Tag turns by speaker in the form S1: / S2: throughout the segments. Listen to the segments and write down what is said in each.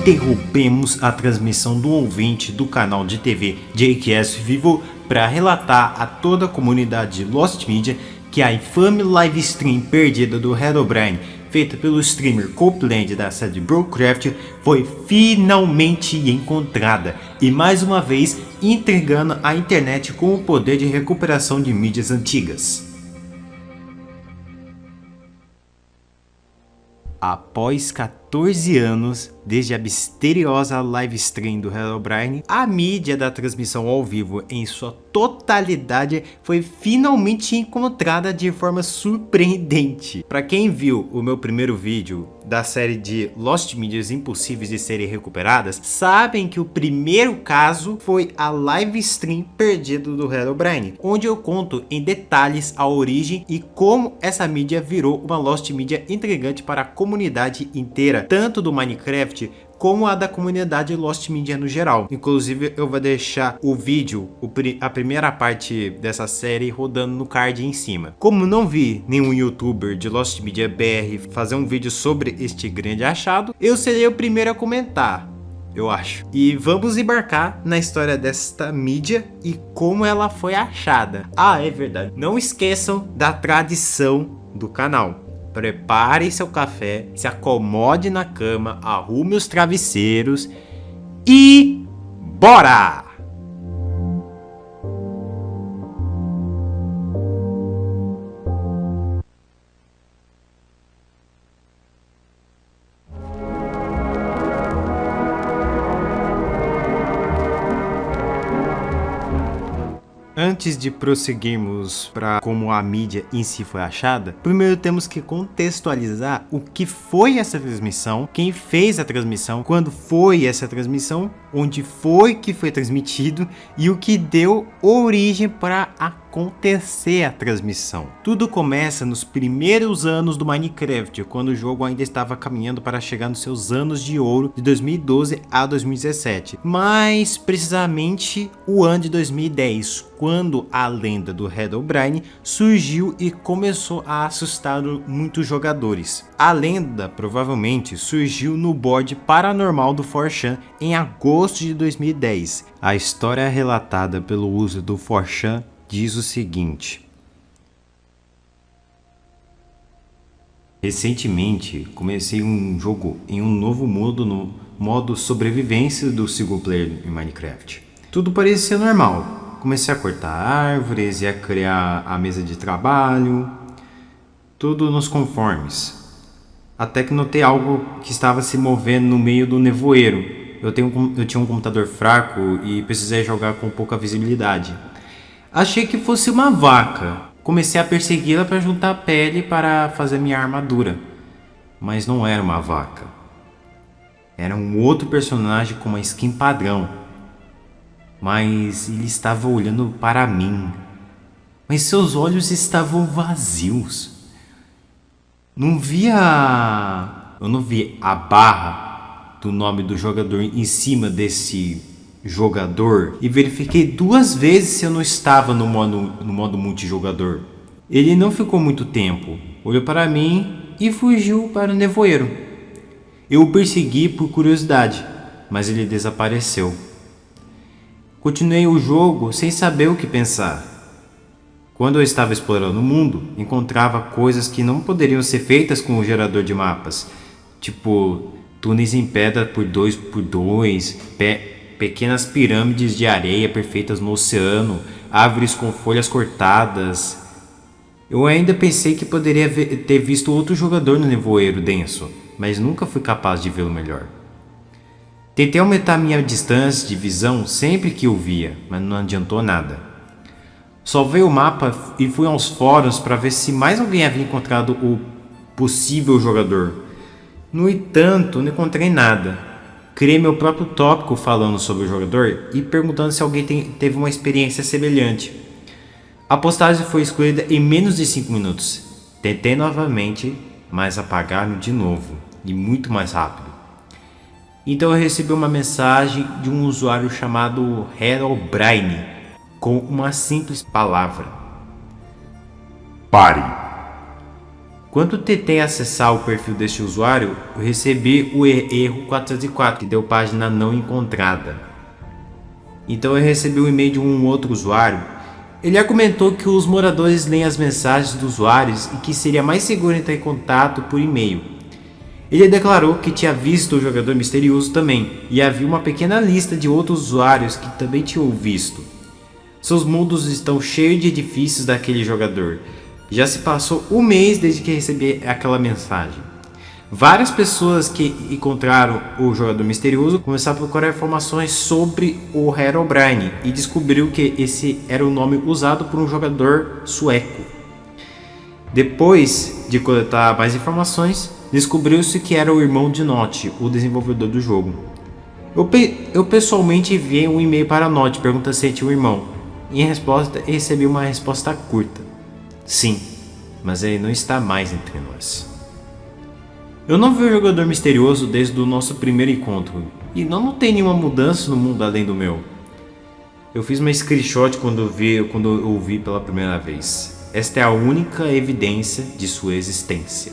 S1: interrompemos a transmissão do ouvinte do canal de TV JQS Vivo para relatar a toda a comunidade de Lost Media que a infame live stream perdida do Herobrine, feita pelo streamer Copeland da série Broadcraft, foi finalmente encontrada e mais uma vez entregando a internet com o poder de recuperação de mídias antigas. Após 14 anos desde a misteriosa live stream do Herobrine, a mídia da transmissão ao vivo em sua totalidade foi finalmente encontrada de forma surpreendente. Para quem viu o meu primeiro vídeo da série de Lost Medias impossíveis de serem recuperadas, sabem que o primeiro caso foi a live stream perdida do Herobrine, onde eu conto em detalhes a origem e como essa mídia virou uma Lost Media intrigante para a comunidade inteira, tanto do Minecraft como a da comunidade Lost Media no geral. Inclusive eu vou deixar o vídeo, a primeira parte dessa série rodando no card em cima. Como não vi nenhum youtuber de Lost Media BR fazer um vídeo sobre este grande achado, eu serei o primeiro a comentar, eu acho. E vamos embarcar na história desta mídia e como ela foi achada. Ah, é verdade, não esqueçam da tradição do canal. Prepare seu café, se acomode na cama, arrume os travesseiros e bora! Antes de prosseguirmos para como a mídia em si foi achada, primeiro temos que contextualizar o que foi essa transmissão, quem fez a transmissão, quando foi essa transmissão, onde foi que foi transmitido e o que deu origem para acontecer a transmissão. Tudo começa nos primeiros anos do Minecraft, quando o jogo ainda estava caminhando para chegar nos seus anos de ouro de 2012 a 2017, mais precisamente o ano de 2010, quando a lenda do Herobrine surgiu e começou a assustar muitos jogadores. A lenda provavelmente surgiu no board paranormal do 4chan em agosto de 2010. A história relatada pelo uso do 4chan diz o seguinte: recentemente comecei um jogo em um novo mundo no modo sobrevivência do single player em Minecraft. Tudo parecia normal. Comecei a cortar árvores e a criar a mesa de trabalho, tudo nos conformes. Até que notei algo que estava se movendo no meio do nevoeiro. Eu tinha um computador fraco e precisei jogar com pouca visibilidade. Achei que fosse uma vaca. Comecei a persegui-la para juntar pele para fazer minha armadura. Mas não era uma vaca. Era um outro personagem com uma skin padrão. Mas ele estava olhando para mim. Mas seus olhos estavam vazios. Eu não via a barra do nome do jogador em cima desse jogador e verifiquei 2 vezes se eu não estava no modo multijogador. Ele não ficou muito tempo, olhou para mim e fugiu para o nevoeiro. Eu o persegui por curiosidade, mas ele desapareceu. Continuei o jogo sem saber o que pensar. Quando eu estava explorando o mundo, encontrava coisas que não poderiam ser feitas com o gerador de mapas, tipo túneis em pedra por 2x2, pequenas pirâmides de areia perfeitas no oceano, árvores com folhas cortadas. Eu ainda pensei que poderia ter visto outro jogador no nevoeiro denso, mas nunca fui capaz de vê-lo melhor. Tentei aumentar minha distância de visão sempre que o via, mas não adiantou nada. Salvei o mapa e fui aos fóruns para ver se mais alguém havia encontrado o possível jogador. No entanto, não encontrei nada. Criei meu próprio tópico falando sobre o jogador e perguntando se alguém teve uma experiência semelhante. A postagem foi excluída em menos de 5 minutos. Tentei novamente, mas apagaram de novo e muito mais rápido. Então eu recebi uma mensagem de um usuário chamado Herobrine com uma simples palavra:
S2: pare.
S1: Quando tentei acessar o perfil deste usuário, eu recebi o erro 404, que deu página não encontrada. Então eu recebi um e-mail de um outro usuário. Ele argumentou que os moradores leem as mensagens dos usuários e que seria mais seguro entrar em contato por e-mail. Ele declarou que tinha visto o jogador misterioso também, e havia uma pequena lista de outros usuários que também tinham visto. Seus mundos estão cheios de edifícios daquele jogador. Já se passou um mês desde que recebi aquela mensagem. Várias pessoas que encontraram o jogador misterioso começaram a procurar informações sobre o Herobrine e descobriu que esse era o nome usado por um jogador sueco. Depois de coletar mais informações, descobriu-se que era o irmão de Note, o desenvolvedor do jogo. Eu pessoalmente enviei um e-mail para Note perguntando se tinha um irmão. Em resposta, recebi uma resposta curta. Sim, mas ele não está mais entre nós. Eu não vi o jogador misterioso desde o nosso primeiro encontro, e não notei nenhuma mudança no mundo além do meu. Eu fiz uma screenshot quando eu o vi pela primeira vez. Esta é a única evidência de sua existência.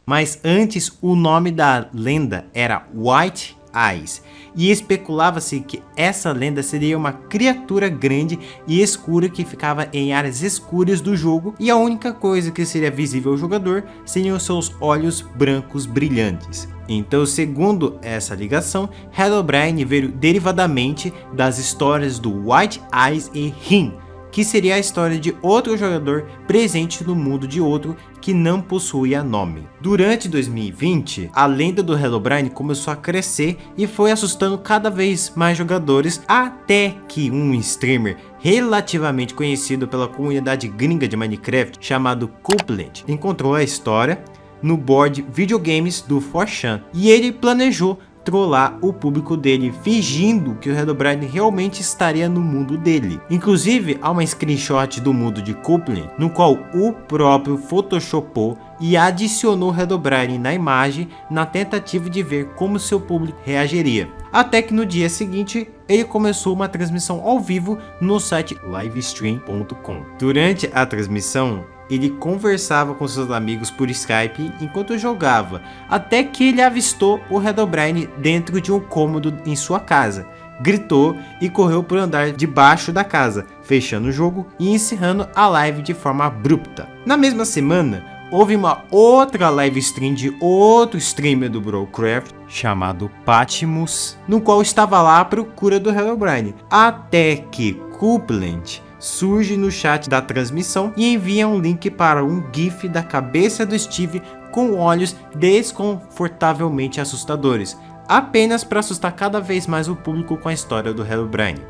S1: Mas antes, o nome da lenda era White Eyes, e especulava-se que essa lenda seria uma criatura grande e escura que ficava em áreas escuras do jogo, e a única coisa que seria visível ao jogador seriam seus olhos brancos brilhantes. Então, segundo essa ligação, Herobrine veio derivadamente das histórias do White Eyes e Him, que seria a história de outro jogador presente no mundo de outro que não possuía nome. Durante 2020, a lenda do Herobrine começou a crescer e foi assustando cada vez mais jogadores, até que um streamer relativamente conhecido pela comunidade gringa de Minecraft, chamado Coupland, encontrou a história no board videogames do 4chan, e ele planejou trollar o público dele, fingindo que o Herobrine realmente estaria no mundo dele. Inclusive, há uma screenshot do mundo de Coupland, no qual o próprio photoshopou e adicionou Herobrine na imagem na tentativa de ver como seu público reagiria. Até que no dia seguinte, ele começou uma transmissão ao vivo no site livestream.com. Durante a transmissão, ele conversava com seus amigos por Skype enquanto jogava, até que ele avistou o Herobrine dentro de um cômodo em sua casa. Gritou e correu para o andar de baixo da casa, fechando o jogo e encerrando a live de forma abrupta. Na mesma semana, houve uma outra live stream de outro streamer do Brawlcraft, chamado Patmos, no qual estava lá à procura do Herobrine, até que Coupland surge no chat da transmissão e envia um link para um GIF da cabeça do Steve com olhos desconfortavelmente assustadores, apenas para assustar cada vez mais o público com a história do Herobrine.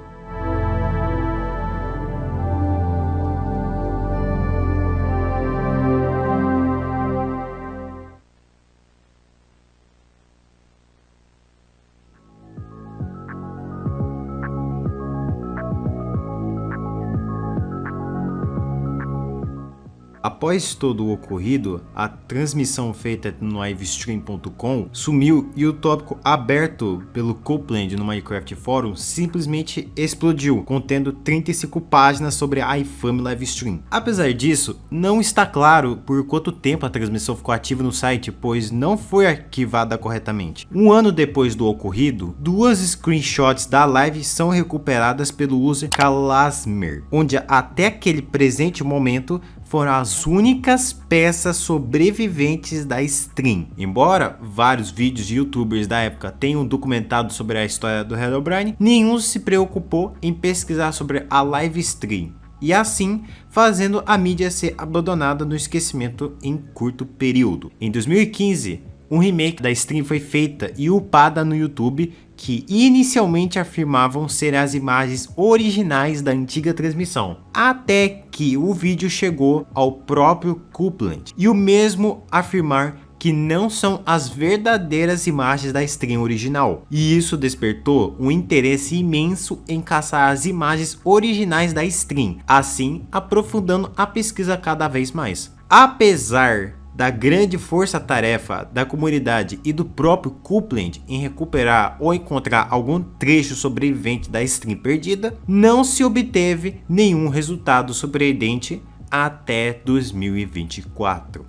S1: Após todo o ocorrido, a transmissão feita no livestream.com sumiu e o tópico aberto pelo Coupland no Minecraft Forum simplesmente explodiu, contendo 35 páginas sobre a infame livestream. Apesar disso, não está claro por quanto tempo a transmissão ficou ativa no site, pois não foi arquivada corretamente. Um ano depois do ocorrido, duas screenshots da live são recuperadas pelo user Kalasmer, onde até aquele presente momento foram as únicas peças sobreviventes da stream. Embora vários vídeos de youtubers da época tenham documentado sobre a história do Herobrine, nenhum se preocupou em pesquisar sobre a live stream, e assim fazendo a mídia ser abandonada no esquecimento em curto período. Em 2015, um remake da stream foi feita e upada no YouTube, que inicialmente afirmavam ser as imagens originais da antiga transmissão, até que o vídeo chegou ao próprio Coupland e o mesmo afirmar que não são as verdadeiras imagens da stream original, e isso despertou um interesse imenso em caçar as imagens originais da stream, assim aprofundando a pesquisa cada vez mais. Apesar da grande força-tarefa da comunidade e do próprio Copeland em recuperar ou encontrar algum trecho sobrevivente da stream perdida, não se obteve nenhum resultado surpreendente até 2024.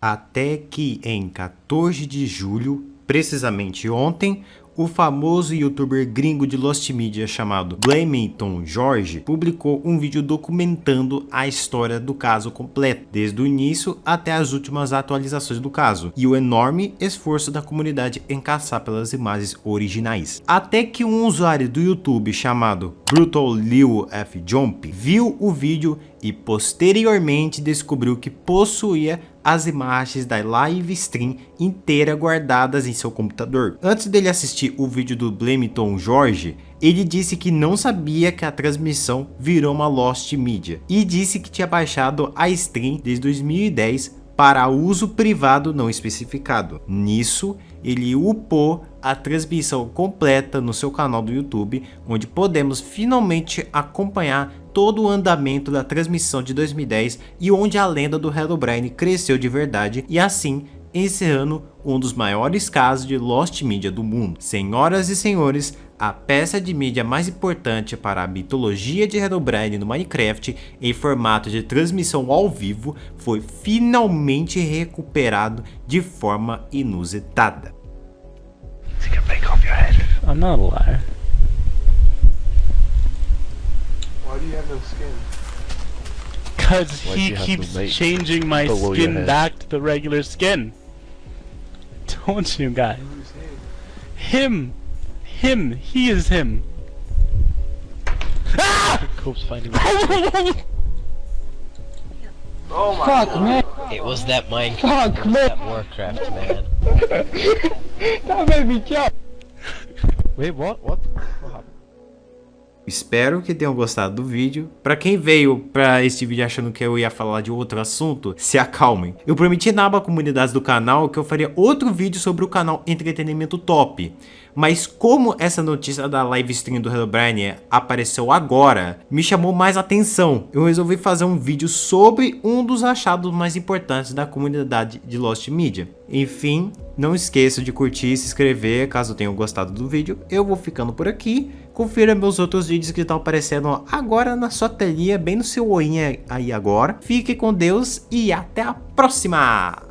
S1: Até que em 14 de julho, precisamente ontem, o famoso youtuber gringo de Lost Media chamado Blamington George publicou um vídeo documentando a história do caso completo, desde o início até as últimas atualizações do caso, e o enorme esforço da comunidade em caçar pelas imagens originais. Até que um usuário do YouTube chamado Brutal Lil F Jump viu o vídeo e posteriormente descobriu que possuía as imagens da live stream inteira guardadas em seu computador. Antes dele assistir o vídeo do Blamington George, ele disse que não sabia que a transmissão virou uma Lost Media e disse que tinha baixado a stream desde 2010 para uso privado não especificado. Nisso, ele upou a transmissão completa no seu canal do YouTube, onde podemos finalmente acompanhar todo o andamento da transmissão de 2010 e onde a lenda do Herobrine cresceu de verdade e assim encerrando um dos maiores casos de Lost Media do mundo. Senhoras e senhores, a peça de mídia mais importante para a mitologia de Herobrine no Minecraft em formato de transmissão ao vivo foi finalmente recuperado de forma inusitada.
S2: I'm not a liar.
S3: Why do you have no skin?
S2: Cause
S4: Why'd
S2: he
S4: you have
S2: keeps
S4: the mate
S2: changing my
S4: below your
S2: skin
S4: head?
S2: back to the regular skin. Don't you guys?
S3: Who's
S2: Him! Him! He is him! Ah!
S4: Cope's finding
S3: Oh my
S5: Fuck,
S3: god.
S5: man.
S6: It was that Minecraft.
S5: Fuck,
S6: It was
S5: man.
S6: that Warcraft, man.
S5: That made me jump.
S4: Wait, what? What?
S1: Espero que tenham gostado do vídeo. Para quem veio para este vídeo achando que eu ia falar de outro assunto, se acalmem. Eu prometi na aba comunidades do canal que eu faria outro vídeo sobre o canal Entretenimento Top. Mas como essa notícia da live stream do Herobrine apareceu agora, me chamou mais atenção. Eu resolvi fazer um vídeo sobre um dos achados mais importantes da comunidade de Lost Media. Enfim, não esqueça de curtir e se inscrever caso tenham gostado do vídeo. Eu vou ficando por aqui. Confira meus outros vídeos que estão aparecendo agora na sua telinha, bem no seu olhinho aí agora. Fique com Deus e até a próxima!